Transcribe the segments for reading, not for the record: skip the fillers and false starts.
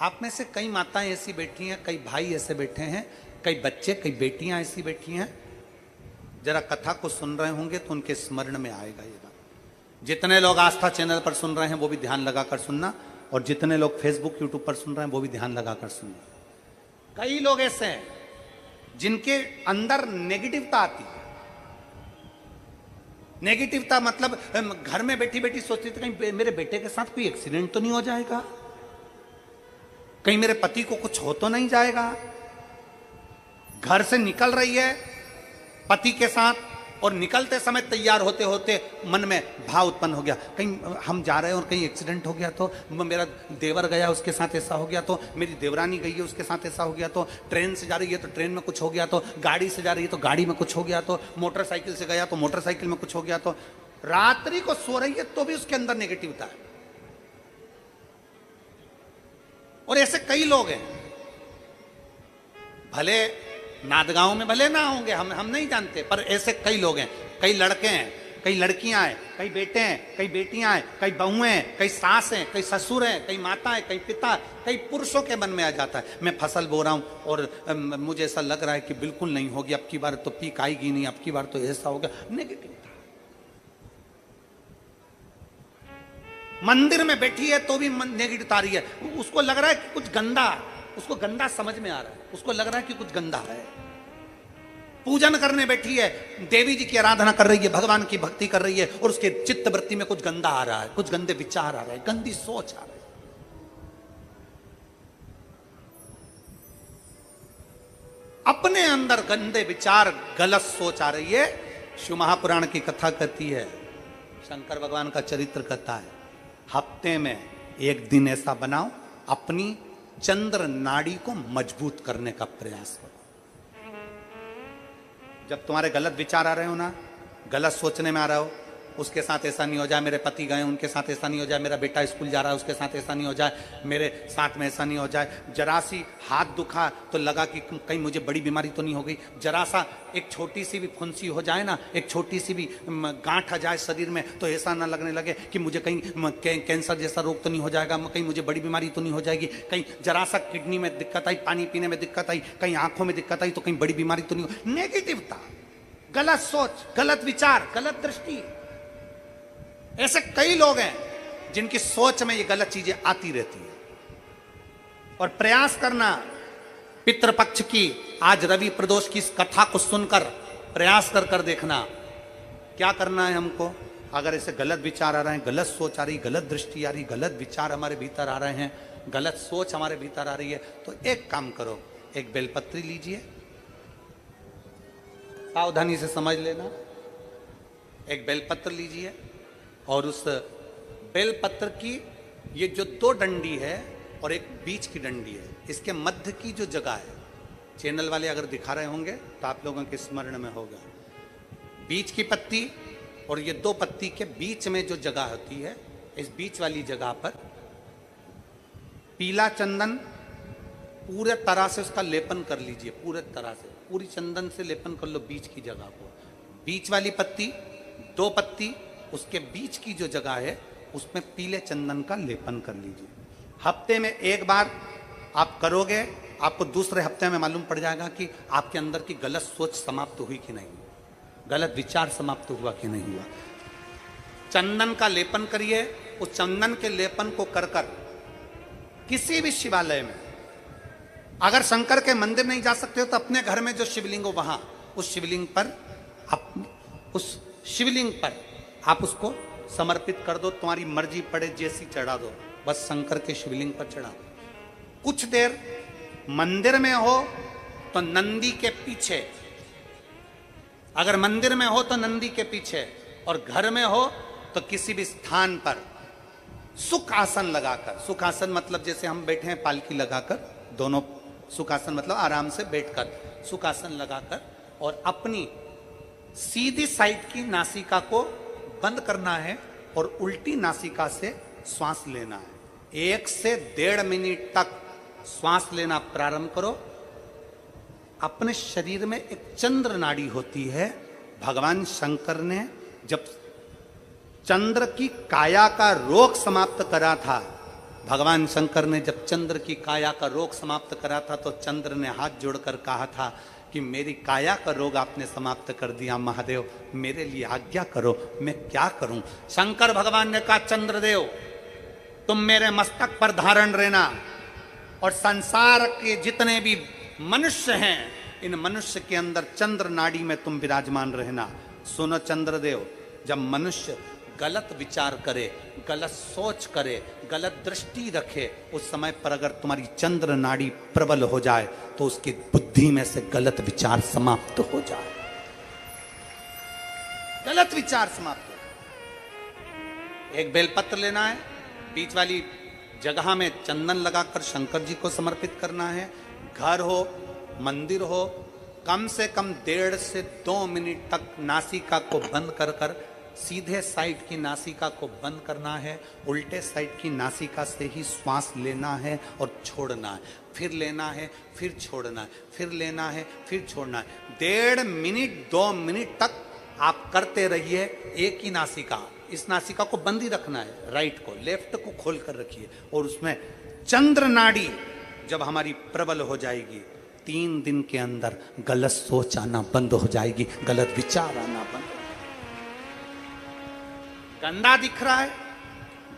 आप में से कई माताएं ऐसी बैठी हैं, कई भाई ऐसे बैठे हैं, कई बच्चे, कई बेटियां ऐसी बैठी हैं, जरा कथा को सुन रहे होंगे तो उनके स्मरण में आएगा ये बात। जितने लोग आस्था चैनल पर सुन रहे हैं वो भी ध्यान लगाकर सुनना, और जितने लोग फेसबुक यूट्यूब पर सुन रहे हैं वो भी ध्यान लगाकर सुनना। कई लोग ऐसे हैं जिनके अंदर नेगेटिवता आती है। नेगेटिवता मतलब घर में बैठी बैठी सोचती थी कहीं मेरे बेटे के साथ कोई एक्सीडेंट तो नहीं हो जाएगा, कहीं मेरे पति को कुछ हो तो नहीं जाएगा। घर से निकल रही है पति के साथ, और निकलते समय तैयार होते होते मन में भाव उत्पन्न हो गया, कहीं हम जा रहे हैं और कहीं एक्सीडेंट हो गया तो, मेरा देवर गया उसके साथ ऐसा हो गया तो, मेरी देवरानी गई है उसके साथ ऐसा हो गया तो, ट्रेन से जा रही है तो ट्रेन में कुछ हो गया तो, गाड़ी से जा रही है तो गाड़ी में कुछ हो गया तो, मोटरसाइकिल से गया तो मोटरसाइकिल में कुछ हो गया तो। रात्रि को सो रही है तो भी उसके अंदर नेगेटिविटी है। और ऐसे कई लोग हैं, भले नादगांव में भले ना होंगे, हम नहीं जानते, पर ऐसे कई लोग हैं। कई लड़के हैं, कई लड़कियां हैं, कई बेटे हैं, कई बेटियां हैं, कई बहुएं हैं, कई सास हैं, कई ससुर हैं, कई माता हैं, कई पिता, कई पुरुषों के मन में आ जाता है मैं फसल बो रहा हूं और मुझे ऐसा लग रहा है कि बिल्कुल नहीं होगी, अब की बार तो पीक आएगी नहीं, अब की बार तो ऐसा होगा। नेगेटिव था। मंदिर में बैठी है तो भी नेगेटिव आ रही है, उसको लग रहा है कि कुछ गंदा, उसको गंदा समझ में आ रहा है, उसको लग रहा है कि कुछ गंदा है। पूजन करने बैठी है, देवी जी की आराधना कर रही है, भगवान की भक्ति कर रही है, और उसके चित्त वृत्ति में कुछ गंदा आ रहा है, कुछ गंदे विचार आ रहे हैं, गंदी सोच आ रही है। अपने अंदर गंदे विचार, गलत सोच आ रही है। शिव महापुराण की कथा कहती है, शंकर भगवान का चरित्र कहता है, हफ्ते में एक दिन ऐसा बनाओ अपनी चंद्र नाड़ी को मजबूत करने का प्रयास करो। जब तुम्हारे गलत विचार आ रहे हो ना, गलत सोचने में आ रहा हो, उसके साथ ऐसा नहीं हो जाए, मेरे पति गए उनके साथ ऐसा नहीं हो जाए, मेरा बेटा स्कूल जा रहा है उसके साथ ऐसा नहीं हो जाए, मेरे साथ में ऐसा नहीं हो जाए, जरा सी हाथ दुखा तो लगा कि कहीं मुझे बड़ी बीमारी तो नहीं हो गई, जरा सा एक छोटी सी भी फुंसी हो जाए ना, एक छोटी सी भी गांठ आ जाए शरीर में तो ऐसा ना लगने लगे कि मुझे कहीं कैंसर जैसा रोग तो नहीं हो जाएगा, कहीं मुझे बड़ी बीमारी तो नहीं हो जाएगी, कहीं जरा सा किडनी में दिक्कत आई, पानी पीने में दिक्कत आई, कहीं आंखों में दिक्कत आई तो कहीं बड़ी बीमारी तो नहीं हो। नेगेटिवता, गलत सोच, गलत विचार, गलत दृष्टि। ऐसे कई लोग हैं जिनकी सोच में ये गलत चीजें आती रहती है। और प्रयास करना पितृपक्ष की, आज रवि प्रदोष की इस कथा को सुनकर प्रयास कर देखना क्या करना है हमको। अगर ऐसे गलत विचार आ रहे हैं, गलत सोच आ रही, गलत दृष्टि आ रही, गलत विचार हमारे भीतर आ रहे हैं, गलत सोच हमारे भीतर आ रही है, तो एक काम करो, एक बेलपत्री लीजिए, सावधानी से समझ लेना, एक बेलपत्र लीजिए, और उस बेलपत्र की ये जो दो डंडी है और एक बीच की डंडी है, इसके मध्य की जो जगह है, चैनल वाले अगर दिखा रहे होंगे तो आप लोगों के स्मरण में होगा, बीच की पत्ती और ये दो पत्ती के बीच में जो जगह होती है, इस बीच वाली जगह पर पीला चंदन पूरे तरह से उसका लेपन कर लीजिए, पूरे तरह से पूरी चंदन से लेपन कर लो बीच की जगह को। बीच वाली पत्ती, दो पत्ती, उसके बीच की जो जगह है उसमें पीले चंदन का लेपन कर लीजिए। हफ्ते में एक बार आप करोगे, आपको दूसरे हफ्ते में मालूम पड़ जाएगा कि आपके अंदर की गलत सोच समाप्त हुई कि नहीं, गलत विचार समाप्त हुआ कि नहीं हुआ। चंदन का लेपन करिए, उस चंदन के लेपन को कर कर किसी भी शिवालय में, अगर शंकर के मंदिर नहीं जा सकते हो तो अपने घर में जो शिवलिंग हो वहां, उस शिवलिंग पर आप उसको समर्पित कर दो, तुम्हारी मर्जी पड़े जैसी चढ़ा दो, बस शंकर के शिवलिंग पर चढ़ा दो। कुछ देर मंदिर में हो तो नंदी के पीछे, अगर मंदिर में हो तो नंदी के पीछे, और घर में हो तो किसी भी स्थान पर सुख आसन लगाकर, सुख आसन मतलब जैसे हम बैठे हैं पालकी लगाकर, दोनों सुख आसन मतलब आराम से बैठकर सुख आसन लगाकर, और अपनी सीधी साइड की नासिका को बंद करना है और उल्टी नासिका से श्वास लेना है। 1 से 1.5 मिनट तक श्वास लेना प्रारंभ करो। अपने शरीर में एक चंद्र नाड़ी होती है, भगवान शंकर ने जब चंद्र की काया का रोग समाप्त करा था भगवान शंकर ने जब चंद्र की काया का रोग समाप्त करा था तो चंद्र ने हाथ जोड़कर कहा था कि मेरी काया का रोग आपने समाप्त कर दिया महादेव, मेरे लिए आज्ञा करो, मैं क्या करूं। शंकर भगवान ने कहा चंद्रदेव तुम मेरे मस्तक पर धारण रहना और संसार के जितने भी मनुष्य हैं इन मनुष्य के अंदर चंद्र नाड़ी में तुम विराजमान रहना। सुनो चंद्रदेव, जब मनुष्य गलत विचार करे, गलत सोच करे, गलत दृष्टि रखे, उस समय पर अगर तुम्हारी चंद्र नाड़ी प्रबल हो जाए तो उसकी बुद्धि में से गलत विचार समाप्त हो जाए, गलत विचार समाप्त हो। एक बेलपत्र लेना है, बीच वाली जगह में चंदन लगाकर शंकर जी को समर्पित करना है। घर हो, मंदिर हो, कम से कम 1.5 से 2 मिनट तक नासिका को बंद कर कर सीधे साइड की नासिका को बंद करना है, उल्टे साइड की नासिका से ही श्वास लेना है और छोड़ना है, फिर लेना है, फिर छोड़ना है, फिर लेना है, फिर छोड़ना है। 1.5 मिनट 2 मिनट तक आप करते रहिए एक ही नासिका। इस नासिका को बंद ही रखना है, राइट को, लेफ्ट को खोल कर रखिए और उसमें चंद्र नाड़ी जब हमारी प्रबल हो जाएगी 3 दिन के अंदर गलत सोच आना बंद हो जाएगी, गलत विचार आना बंद। गंदा दिख रहा है,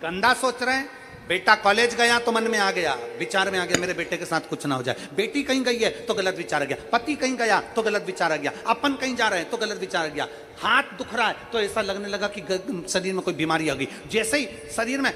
गंदा सोच रहे हैं, बेटा कॉलेज गया तो मन में आ गया, विचार में आ गया मेरे बेटे के साथ कुछ ना हो जाए, बेटी कहीं गई है तो गलत विचार आ गया, पति कहीं गया तो गलत विचार आ गया, अपन कहीं जा रहे हैं तो गलत विचार आ गया, हाथ दुख रहा है तो ऐसा लगने लगा कि शरीर में कोई बीमारी आ गई, जैसे ही शरीर में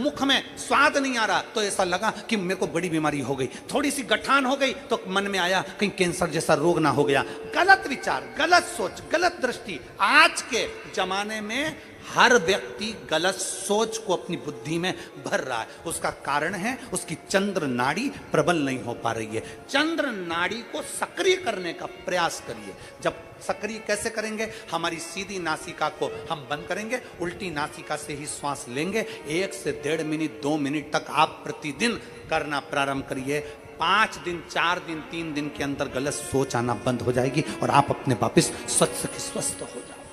मुख में स्वाद नहीं आ रहा तो ऐसा लगा कि मेरे को बड़ी बीमारी हो गई, थोड़ी सी गठान हो गई तो मन में आया कहीं कैंसर जैसा रोग ना हो गया। गलत विचार, गलत सोच, गलत दृष्टि। आज के जमाने में हर व्यक्ति गलत सोच को अपनी बुद्धि में भर रहा है, उसका कारण है उसकी चंद्र नाड़ी प्रबल नहीं हो पा रही है। चंद्र नाड़ी को सक्रिय करने का प्रयास करिए। जब सक्रिय कैसे करेंगे? हमारी सीधी नासिका को हम बंद करेंगे, उल्टी नासिका से ही श्वास लेंगे। 1 से 1.5 मिनट 2 मिनट तक आप प्रतिदिन करना प्रारंभ करिए। 5 दिन 4 दिन 3 दिन के अंदर गलत सोच आना बंद हो जाएगी और आप अपने वापस स्वस्थ हो जाओ।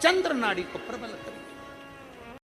चंद्र नाड़ी को प्रबल करिए।